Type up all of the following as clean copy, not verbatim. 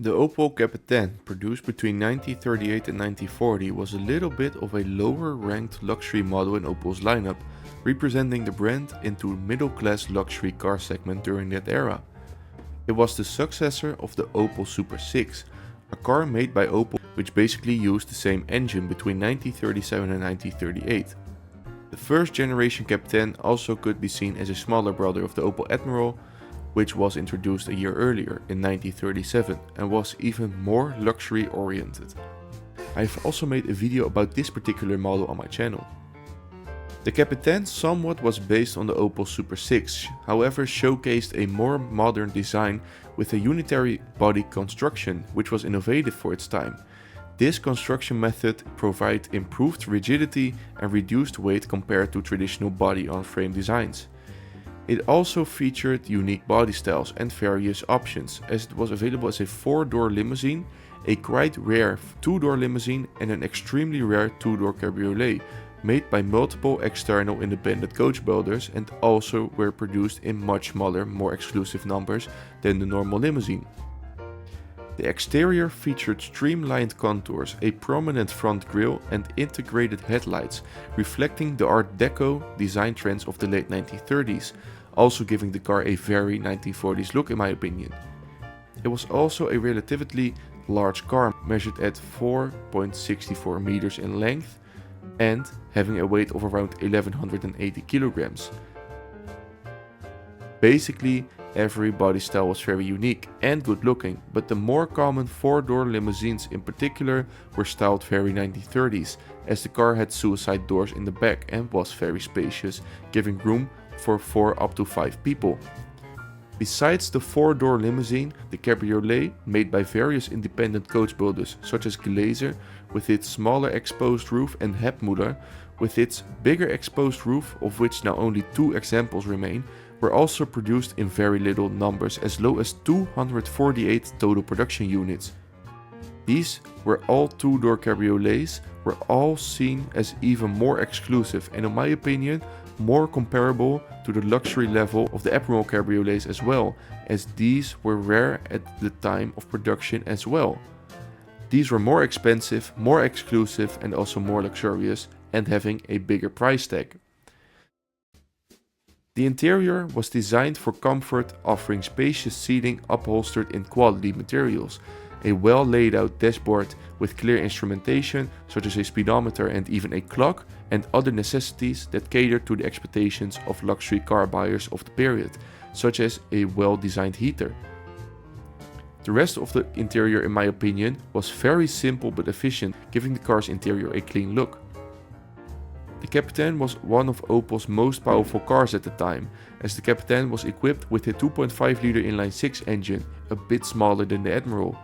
The Opel Kapitän, produced between 1938 and 1940, was a little bit of a lower ranked luxury model in Opel's lineup, representing the brand into middle-class luxury car segment during that era. It was the successor of the Opel Super Six, a car made by Opel which basically used the same engine between 1937 and 1938. The first generation Kapitän also could be seen as a smaller brother of the Opel Admiral, which was introduced a year earlier in 1937 and was even more luxury oriented. I've also made a video about this particular model on my channel. The Kapitän somewhat was based on the Opel Super Six, however showcased a more modern design with a unitary body construction, which was innovative for its time. This construction method provided improved rigidity and reduced weight compared to traditional body-on-frame designs. It also featured unique body styles and various options, as it was available as a 4-door limousine, a quite rare 2-door limousine and an extremely rare 2-door cabriolet, made by multiple external independent coach builders and also were produced in much smaller, more exclusive numbers than the normal limousine. The exterior featured streamlined contours, a prominent front grille and integrated headlights, reflecting the Art Deco design trends of the late 1930s, also giving the car a very 1940s look in my opinion. It was also a relatively large car, measured at 4.64 meters in length and having a weight of around 1180 kilograms. Basically, every body style was very unique and good looking, but the more common 4-door limousines in particular were styled very 1930s, as the car had suicide doors in the back and was very spacious, giving room for 4 up to 5 people. Besides the 4-door limousine, the Cabriolet, made by various independent coach builders such as Gläser with its smaller exposed roof and Hebmüller with its bigger exposed roof, of which now only 2 examples remain, were also produced in very little numbers, as low as 248 total production units. These were all 2-door cabriolets, were all seen as even more exclusive and in my opinion more comparable to the luxury level of the Admiral cabriolets as well, as these were rare at the time of production as well. These were more expensive, more exclusive and also more luxurious and having a bigger price tag. The interior was designed for comfort, offering spacious seating upholstered in quality materials, a well laid out dashboard with clear instrumentation such as a speedometer and even a clock, and other necessities that catered to the expectations of luxury car buyers of the period, such as a well designed heater. The rest of the interior in my opinion was very simple but efficient, giving the car's interior a clean look. The Kapitän was one of Opel's most powerful cars at the time, as the Kapitän was equipped with a 2.5-liter inline-6 engine, a bit smaller than the Admiral.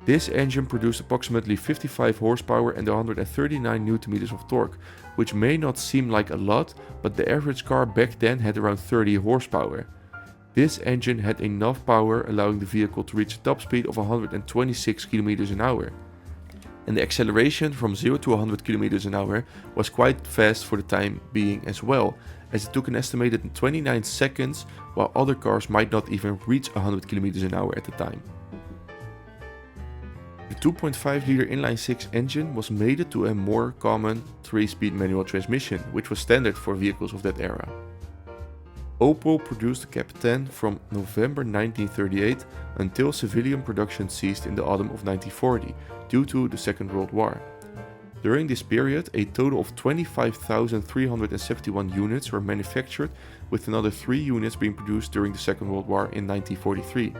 This engine produced approximately 55 horsepower and 139 Nm of torque, which may not seem like a lot, but the average car back then had around 30 horsepower. This engine had enough power allowing the vehicle to reach a top speed of 126 km an hour. And the acceleration from 0 to 100 km an hour was quite fast for the time being as well, as it took an estimated 29 seconds, while other cars might not even reach 100 km an hour at the time. The 2.5-liter inline-6 engine was mated to a more common 3-speed manual transmission, which was standard for vehicles of that era. Opel produced the Kapitän from November 1938 until civilian production ceased in the autumn of 1940 due to the Second World War. During this period, a total of 25,371 units were manufactured, with another 3 units being produced during the Second World War in 1943.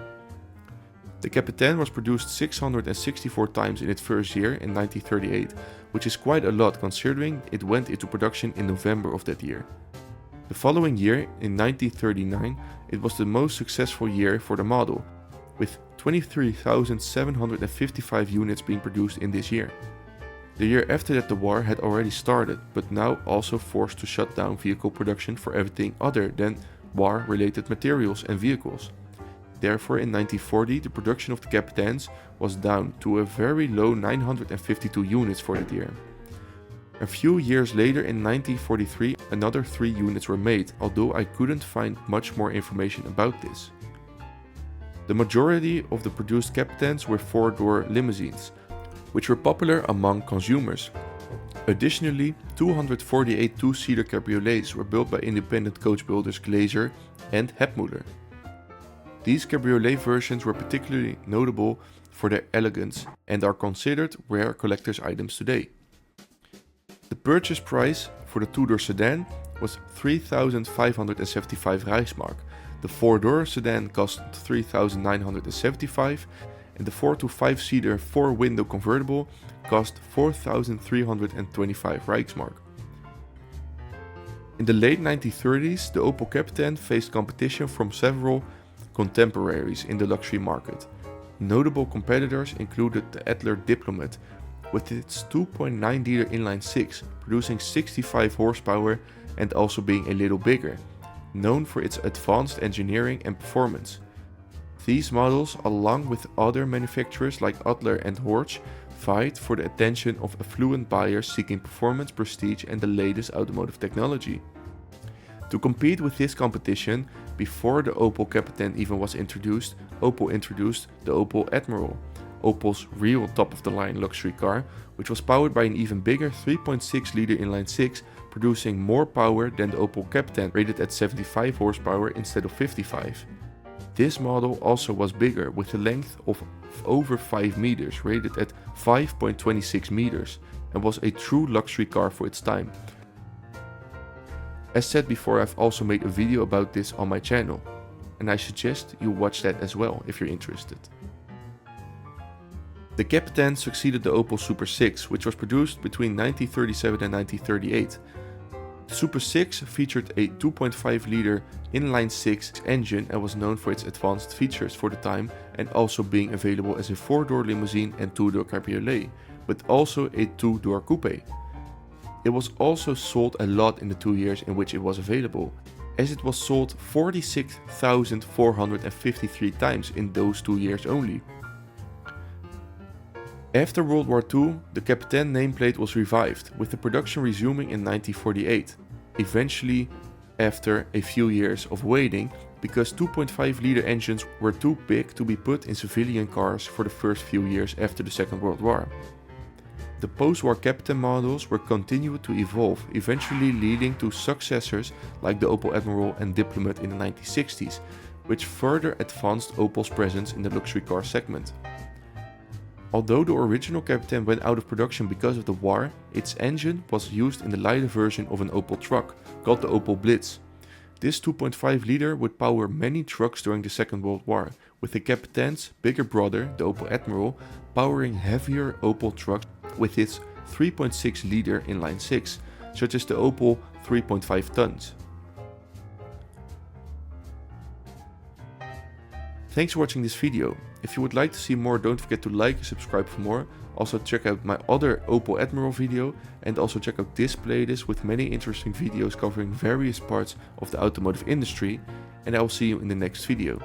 The Kapitän was produced 664 times in its first year in 1938, which is quite a lot considering it went into production in November of that year. The following year, in 1939, it was the most successful year for the model, with 23,755 units being produced in this year. The year after that the war had already started, but now also forced to shut down vehicle production for everything other than war-related materials and vehicles. Therefore, in 1940, the production of the Kapitäns was down to a very low 952 units for that year. A few years later, in 1943, another 3 units were made, although I couldn't find much more information about this. The majority of the produced Kapitäns were 4-door limousines, which were popular among consumers. Additionally, 248 two-seater cabriolets were built by independent coach builders Gläser and Hebmüller. These cabriolet versions were particularly notable for their elegance and are considered rare collector's items today. The purchase price for the 2-door sedan was 3,575 Reichsmark. The 4-door sedan cost 3,975 and the 4 to 5-seater 4-window convertible cost 4,325 Reichsmark. In the late 1930s, the Opel Kapitän faced competition from several contemporaries in the luxury market. Notable competitors included the Adler Diplomat with its 2.9-liter inline-6 producing 65 horsepower and also being a little bigger, known for its advanced engineering and performance. These models, along with other manufacturers like Adler and Horch, vied for the attention of affluent buyers seeking performance, prestige and the latest automotive technology. To compete with this competition, before the Opel Kapitän even was introduced, Opel introduced the Opel Admiral, Opel's real top-of-the-line luxury car, which was powered by an even bigger 3.6-liter inline-6, producing more power than the Opel Kapitän, rated at 75 horsepower instead of 55. This model also was bigger, with a length of over 5 meters, rated at 5.26 meters, and was a true luxury car for its time. As said before, I've also made a video about this on my channel, and I suggest you watch that as well if you're interested. The Kapitän succeeded the Opel Super Six, which was produced between 1937 and 1938. The Super Six featured a 2.5-liter inline-6 engine and was known for its advanced features for the time, and also being available as a 4-door limousine and 2-door cabriolet, but also a 2-door coupe. It was also sold a lot in the 2 years in which it was available, as it was sold 46,453 times in those 2 years only. After World War II, the Kapitän nameplate was revived, with the production resuming in 1948, eventually after a few years of waiting, because 2.5-liter engines were too big to be put in civilian cars for the first few years after the Second World War. The post-war Kapitän models were continued to evolve, eventually leading to successors like the Opel Admiral and Diplomat in the 1960s, which further advanced Opel's presence in the luxury car segment. Although the original Kapitän went out of production because of the war, its engine was used in the lighter version of an Opel truck, called the Opel Blitz. This 2.5-liter would power many trucks during the Second World War, with the Kapitän's bigger brother, the Opel Admiral, powering heavier Opel trucks with its 3.6-liter inline-6, such as the Opel 3.5 tons. Thanks for watching this video. If you would like to see more, don't forget to like and subscribe for more. Also check out my other Opel Admiral video, and also check out this playlist with many interesting videos covering various parts of the automotive industry, and I will see you in the next video.